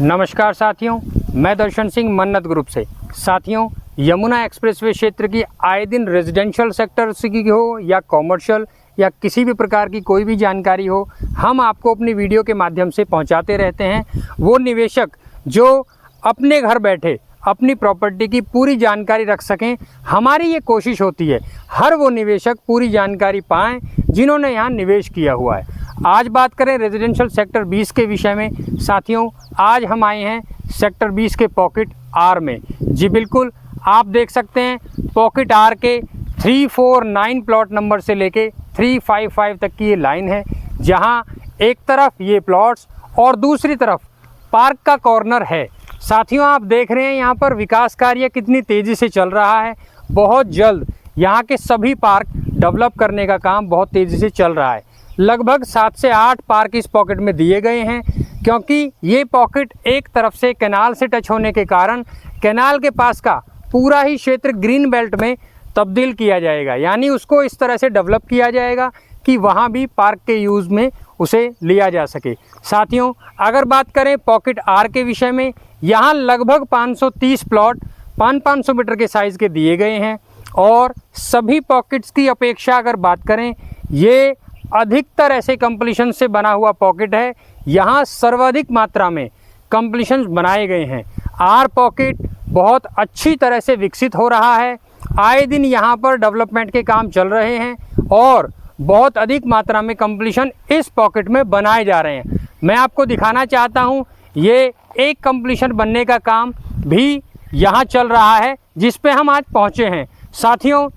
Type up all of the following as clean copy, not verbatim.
नमस्कार साथियों, मैं दर्शन सिंह मन्नत ग्रुप से। साथियों, यमुना एक्सप्रेसवे क्षेत्र की आए दिन रेजिडेंशियल सेक्टर की हो या कॉमर्शियल या किसी भी प्रकार की कोई भी जानकारी हो, हम आपको अपनी वीडियो के माध्यम से पहुंचाते रहते हैं। वो निवेशक जो अपने घर बैठे अपनी प्रॉपर्टी की पूरी जानकारी रख सकें, हमारी ये कोशिश होती है हर वो निवेशक पूरी जानकारी पाएँ जिन्होंने यहाँ निवेश किया हुआ है। आज बात करें रेजिडेंशियल सेक्टर 20 के विषय में। साथियों, आज हम आए हैं सेक्टर 20 के पॉकेट आर में। जी बिल्कुल, आप देख सकते हैं पॉकेट आर के 349 प्लॉट नंबर से लेके 355 तक की ये लाइन है, जहां एक तरफ ये प्लॉट्स और दूसरी तरफ पार्क का कॉर्नर है। साथियों, आप देख रहे हैं यहाँ पर विकास कार्य कितनी तेज़ी से चल रहा है। बहुत जल्द यहाँ के सभी पार्क डेवलप करने का काम बहुत तेज़ी से चल रहा है। लगभग 7 से 8 पार्क इस पॉकेट में दिए गए हैं, क्योंकि ये पॉकेट एक तरफ से कैनाल से टच होने के कारण कैनाल के पास का पूरा ही क्षेत्र ग्रीन बेल्ट में तब्दील किया जाएगा, यानी उसको इस तरह से डेवलप किया जाएगा कि वहाँ भी पार्क के यूज़ में उसे लिया जा सके। साथियों, अगर बात करें पॉकेट आर के विषय में, यहाँ लगभग 530 प्लॉट 500 मीटर के साइज़ के दिए गए हैं और सभी पॉकेट्स की अपेक्षा अगर बात करें, ये अधिकतर ऐसे कंप्लीशन से बना हुआ पॉकेट है। यहाँ सर्वाधिक मात्रा में कंप्लीशन बनाए गए हैं। आर पॉकेट बहुत अच्छी तरह से विकसित हो रहा है। आए दिन यहाँ पर डेवलपमेंट के काम चल रहे हैं और बहुत अधिक मात्रा में कंप्लीशन इस पॉकेट में बनाए जा रहे हैं। मैं आपको दिखाना चाहता हूँ, ये एक कंप्लीशन बनने का काम भी यहाँ चल रहा है जिस पे हम आज पहुँचे हैं। साथियों,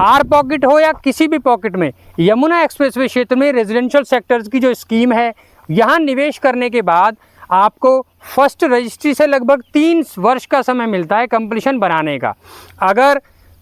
आर पॉकेट हो या किसी भी पॉकेट में, यमुना एक्सप्रेसवे क्षेत्र में रेजिडेंशियल सेक्टर्स की जो स्कीम है, यहाँ निवेश करने के बाद आपको फर्स्ट रजिस्ट्री से लगभग 3 वर्ष का समय मिलता है कंप्लीशन बनाने का। अगर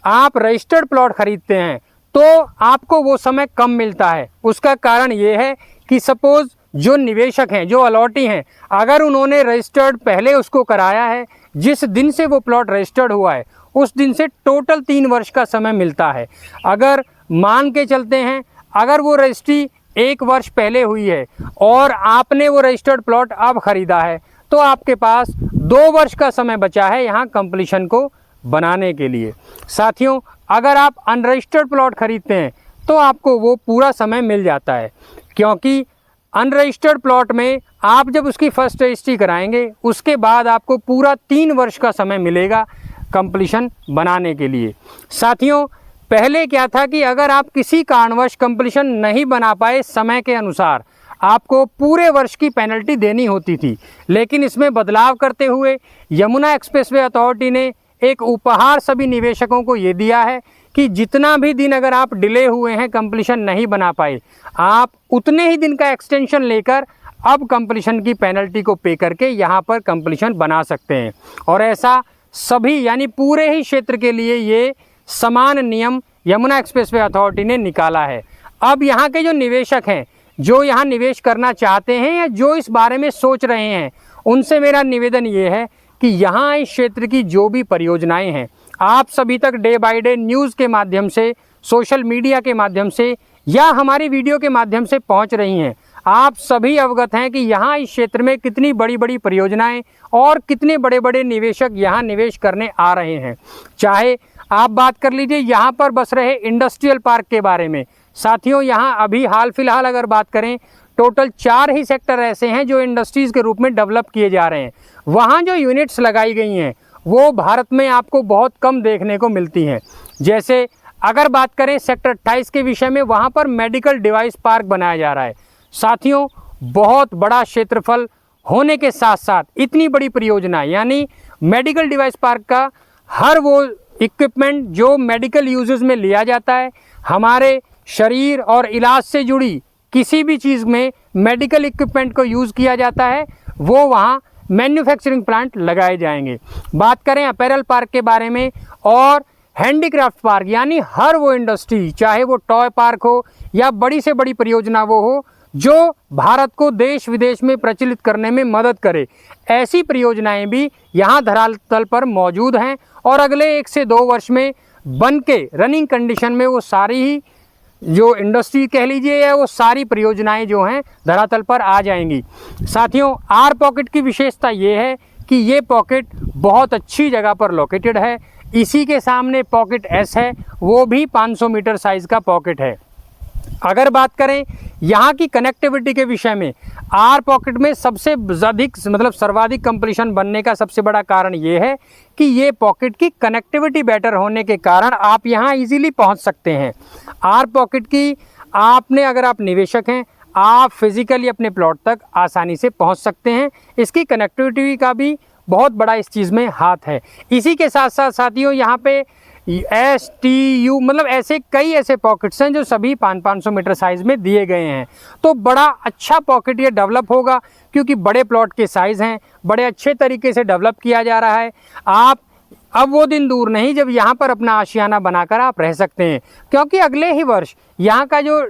आप रजिस्टर्ड प्लॉट खरीदते हैं तो आपको वो समय कम मिलता है। उसका कारण ये है कि सपोज़ जो निवेशक हैं, जो अलॉटी हैं, अगर उन्होंने रजिस्टर्ड पहले उसको कराया है, जिस दिन से वो प्लॉट रजिस्टर्ड हुआ है उस दिन से टोटल 3 वर्ष का समय मिलता है। अगर मान के चलते हैं, अगर वो रजिस्ट्री 1 वर्ष पहले हुई है और आपने वो रजिस्टर्ड प्लॉट अब ख़रीदा है, तो आपके पास 2 वर्ष का समय बचा है यहाँ कंप्लीशन को बनाने के लिए। साथियों, अगर आप अनरजिस्टर्ड प्लॉट खरीदते हैं तो आपको वो पूरा समय मिल जाता है, क्योंकि अनरजिस्टर्ड प्लॉट में आप जब उसकी फर्स्ट रजिस्ट्री कराएंगे उसके बाद आपको पूरा 3 वर्ष का समय मिलेगा कंप्लीशन बनाने के लिए। साथियों, पहले क्या था कि अगर आप किसी कारणवश कंप्लीशन नहीं बना पाए समय के अनुसार, आपको पूरे वर्ष की पेनल्टी देनी होती थी। लेकिन इसमें बदलाव करते हुए यमुना एक्सप्रेसवे अथॉरिटी ने एक उपहार सभी निवेशकों को ये दिया है कि जितना भी दिन अगर आप डिले हुए हैं, कंप्लीशन नहीं बना पाए, आप उतने ही दिन का एक्सटेंशन लेकर अब कंप्लीशन की पेनल्टी को पे करके यहाँ पर कंप्लीशन बना सकते हैं। और ऐसा सभी, यानी पूरे ही क्षेत्र के लिए ये समान नियम यमुना एक्सप्रेसवे अथॉरिटी ने निकाला है। अब यहाँ के जो निवेशक हैं, जो यहाँ निवेश करना चाहते हैं या जो इस बारे में सोच रहे हैं, उनसे मेरा निवेदन ये है कि यहाँ इस क्षेत्र की जो भी परियोजनाएं हैं, आप सभी तक डे बाय डे न्यूज़ के माध्यम से, सोशल मीडिया के माध्यम से या हमारी वीडियो के माध्यम से पहुँच रही हैं। आप सभी अवगत हैं कि यहाँ इस क्षेत्र में कितनी बड़ी बड़ी परियोजनाएं और कितने बड़े बड़े निवेशक यहाँ निवेश करने आ रहे हैं। चाहे आप बात कर लीजिए यहाँ पर बस रहे इंडस्ट्रियल पार्क के बारे में। साथियों, यहाँ अभी हाल फिलहाल अगर बात करें, टोटल 4 ही सेक्टर ऐसे हैं जो इंडस्ट्रीज़ के रूप में डेवलप किए जा रहे हैं। वहाँ जो यूनिट्स लगाई गई हैं वो भारत में आपको बहुत कम देखने को मिलती हैं। जैसे अगर बात करें सेक्टर 28 के विषय में, वहाँ पर मेडिकल डिवाइस पार्क बनाया जा रहा है। साथियों, बहुत बड़ा क्षेत्रफल होने के साथ साथ इतनी बड़ी परियोजना, यानी मेडिकल डिवाइस पार्क का हर वो इक्विपमेंट जो मेडिकल यूजेस में लिया जाता है, हमारे शरीर और इलाज से जुड़ी किसी भी चीज़ में मेडिकल इक्विपमेंट को यूज़ किया जाता है, वो वहाँ मैन्युफैक्चरिंग प्लांट लगाए जाएंगे। बात करें अपैरल पार्क के बारे में और हैंडीक्राफ्ट पार्क, यानी हर वो इंडस्ट्री, चाहे वो टॉय पार्क हो या बड़ी से बड़ी परियोजना वो हो, जो भारत को देश विदेश में प्रचलित करने में मदद करे, ऐसी परियोजनाएं भी यहाँ धरातल पर मौजूद हैं और अगले 1 से 2 वर्ष में बन के रनिंग कंडीशन में वो सारी ही जो इंडस्ट्री कह लीजिए या वो सारी परियोजनाएं जो हैं धरातल पर आ जाएंगी। साथियों, आर पॉकेट की विशेषता ये है कि ये पॉकेट बहुत अच्छी जगह पर लोकेटेड है। इसी के सामने पॉकेट एस है, वो भी 500 मीटर साइज़ का पॉकेट है। अगर बात करें यहाँ की कनेक्टिविटी के विषय में, आर पॉकेट में सबसे अधिक मतलब सर्वाधिक कंप्लीशन बनने का सबसे बड़ा कारण ये है कि ये पॉकेट की कनेक्टिविटी बेटर होने के कारण आप यहाँ इजीली पहुँच सकते हैं। आर पॉकेट की आपने अगर आप निवेशक हैं, आप फिजिकली अपने प्लॉट तक आसानी से पहुँच सकते हैं। इसकी कनेक्टिविटी का भी बहुत बड़ा इस चीज़ में हाथ है। इसी के साथ साथ साथियों यहाँ पे STU मतलब ऐसे कई ऐसे पॉकेट्स हैं जो सभी 500 मीटर साइज़ में दिए गए हैं। तो बड़ा अच्छा पॉकेट ये डेवलप होगा क्योंकि बड़े प्लॉट के साइज़ हैं, बड़े अच्छे तरीके से डेवलप किया जा रहा है। आप अब वो दिन दूर नहीं जब यहाँ पर अपना आशियाना बनाकर आप रह सकते हैं, क्योंकि अगले ही वर्ष यहाँ का जो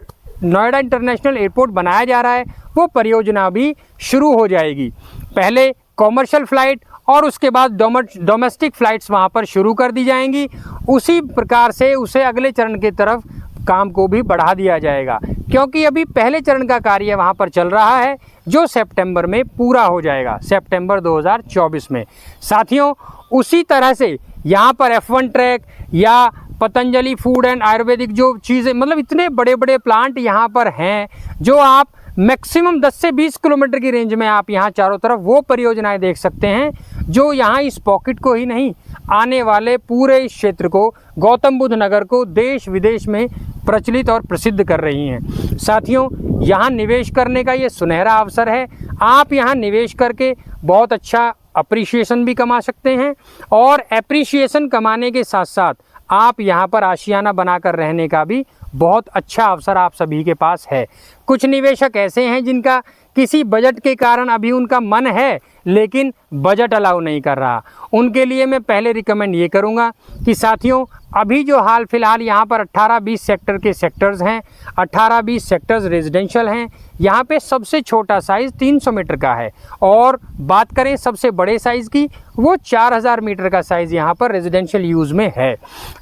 नोएडा इंटरनेशनल एयरपोर्ट बनाया जा रहा है वो परियोजना भी शुरू हो जाएगी। पहले कॉमर्शियल फ़्लाइट और उसके बाद डोमेस्टिक फ़्लाइट्स वहाँ पर शुरू कर दी जाएंगी। उसी प्रकार से उसे अगले चरण की तरफ काम को भी बढ़ा दिया जाएगा, क्योंकि अभी पहले चरण का कार्य वहाँ पर चल रहा है जो सितंबर में पूरा हो जाएगा, सितंबर 2024 में। साथियों, उसी तरह से यहाँ पर F1 ट्रैक या पतंजलि फूड एंड आयुर्वेदिक जो चीज़ें मतलब इतने बड़े बड़े प्लांट यहाँ पर हैं जो आप मैक्सिमम 10 से 20 किलोमीटर की रेंज में आप यहाँ चारों तरफ वो परियोजनाएं देख सकते हैं जो यहाँ इस पॉकेट को ही नहीं, आने वाले पूरे इस क्षेत्र को, गौतम बुद्ध नगर को देश विदेश में प्रचलित और प्रसिद्ध कर रही हैं। साथियों, यहाँ निवेश करने का ये सुनहरा अवसर है। आप यहाँ निवेश करके बहुत अच्छा अप्रिशिएशन भी कमा सकते हैं और एप्रिशिएशन कमाने के साथ साथ आप यहाँ पर आशियाना बनाकर रहने का भी बहुत अच्छा अवसर आप सभी के पास है। कुछ निवेशक ऐसे हैं जिनका किसी बजट के कारण अभी उनका मन है लेकिन बजट अलाउ नहीं कर रहा, उनके लिए मैं पहले रिकमेंड ये करूँगा कि साथियों, अभी जो हाल फिलहाल यहाँ पर 18-20 सेक्टर के सेक्टर्स हैं, 18-20 सेक्टर्स रेजिडेंशियल हैं। यहाँ पे सबसे छोटा साइज़ 300 मीटर का है और बात करें सबसे बड़े साइज़ की, वो 4000 मीटर का साइज़ यहाँ पर रेजिडेंशियल यूज़ में है।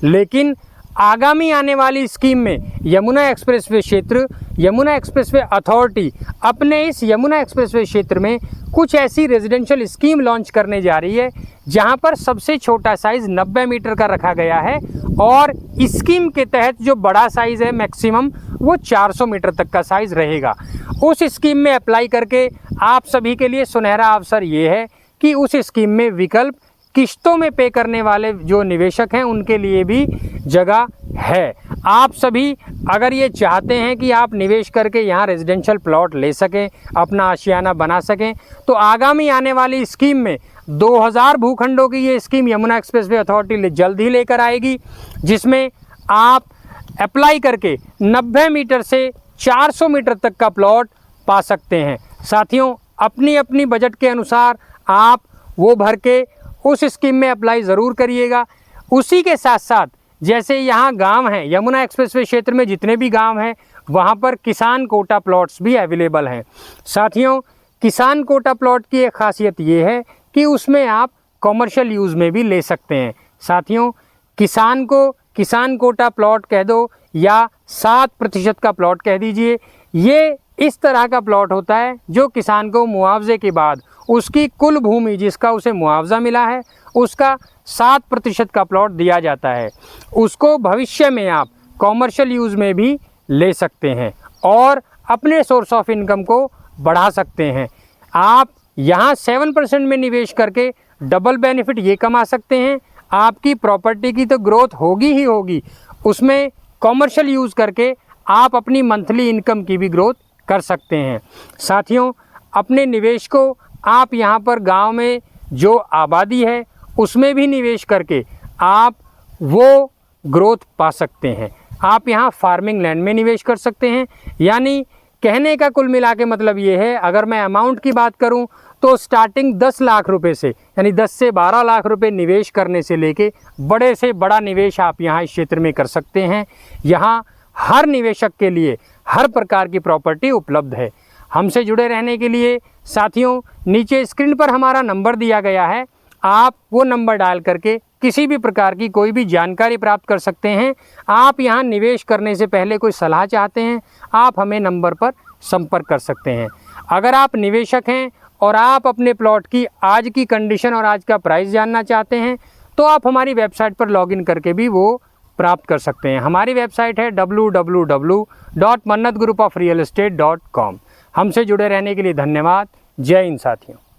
लेकिन आगामी आने वाली स्कीम में यमुना एक्सप्रेसवे क्षेत्र, यमुना एक्सप्रेसवे अथॉरिटी अपने इस यमुना एक्सप्रेसवे क्षेत्र में कुछ ऐसी रेजिडेंशियल स्कीम लॉन्च करने जा रही है जहां पर सबसे छोटा साइज़ 90 मीटर का रखा गया है और स्कीम के तहत जो बड़ा साइज़ है मैक्सिमम वो 400 मीटर तक का साइज़ रहेगा। उस स्कीम में अप्लाई करके आप सभी के लिए सुनहरा अवसर ये है कि उस स्कीम में विकल्प किस्तों में पे करने वाले जो निवेशक हैं उनके लिए भी जगह है। आप सभी अगर ये चाहते हैं कि आप निवेश करके यहाँ रेजिडेंशियल प्लॉट ले सकें, अपना आशियाना बना सकें, तो आगामी आने वाली स्कीम में 2000 भूखंडों की ये स्कीम यमुना एक्सप्रेसवे अथॉरिटी जल्द ही लेकर आएगी, जिसमें आप अप्लाई करके 90 मीटर से 400 मीटर तक का प्लॉट पा सकते हैं। साथियों, अपनी अपनी बजट के अनुसार आप वो भर के उस स्कीम में अप्लाई ज़रूर करिएगा। उसी के साथ साथ जैसे यहाँ गांव हैं, यमुना एक्सप्रेसवे क्षेत्र में जितने भी गांव हैं वहाँ पर किसान कोटा प्लॉट्स भी अवेलेबल हैं। साथियों, किसान कोटा प्लॉट की एक खासियत ये है कि उसमें आप कॉमर्शियल यूज़ में भी ले सकते हैं। साथियों, किसान को किसान कोटा प्लॉट कह दो या 7% का प्लॉट कह दीजिए, ये इस तरह का प्लॉट होता है जो किसान को मुआवजे के बाद उसकी कुल भूमि जिसका उसे मुआवजा मिला है उसका 7% का प्लॉट दिया जाता है। उसको भविष्य में आप कॉमर्शियल यूज़ में भी ले सकते हैं और अपने सोर्स ऑफ इनकम को बढ़ा सकते हैं। आप यहाँ 7% में निवेश करके डबल बेनिफिट ये कमा सकते हैं, आपकी प्रॉपर्टी की तो ग्रोथ होगी ही होगी, उसमें कॉमर्शियल यूज़ करके आप अपनी मंथली इनकम की भी ग्रोथ कर सकते हैं। साथियों, अपने निवेश को आप यहाँ पर गांव में जो आबादी है उसमें भी निवेश करके आप वो ग्रोथ पा सकते हैं। आप यहाँ फार्मिंग लैंड में निवेश कर सकते हैं। यानी कहने का कुल मिला के मतलब ये है, अगर मैं अमाउंट की बात करूँ तो स्टार्टिंग 10 लाख रुपए से यानी 10 से 12 लाख रुपए निवेश करने से लेके बड़े से बड़ा निवेश आप यहाँ इस क्षेत्र में कर सकते हैं। यहाँ हर निवेशक के लिए हर प्रकार की प्रॉपर्टी उपलब्ध है। हमसे जुड़े रहने के लिए साथियों, नीचे स्क्रीन पर हमारा नंबर दिया गया है, आप वो नंबर डायल करके किसी भी प्रकार की कोई भी जानकारी प्राप्त कर सकते हैं। आप यहाँ निवेश करने से पहले कोई सलाह चाहते हैं, आप हमें नंबर पर संपर्क कर सकते हैं। अगर आप निवेशक हैं और आप अपने प्लॉट की आज की कंडीशन और आज का प्राइस जानना चाहते हैं तो आप हमारी वेबसाइट पर लॉगिन करके भी वो प्राप्त कर सकते हैं। हमारी वेबसाइट है www.mannatgroupofrealestate.com। हमसे जुड़े रहने के लिए धन्यवाद। जय हिंद साथियों।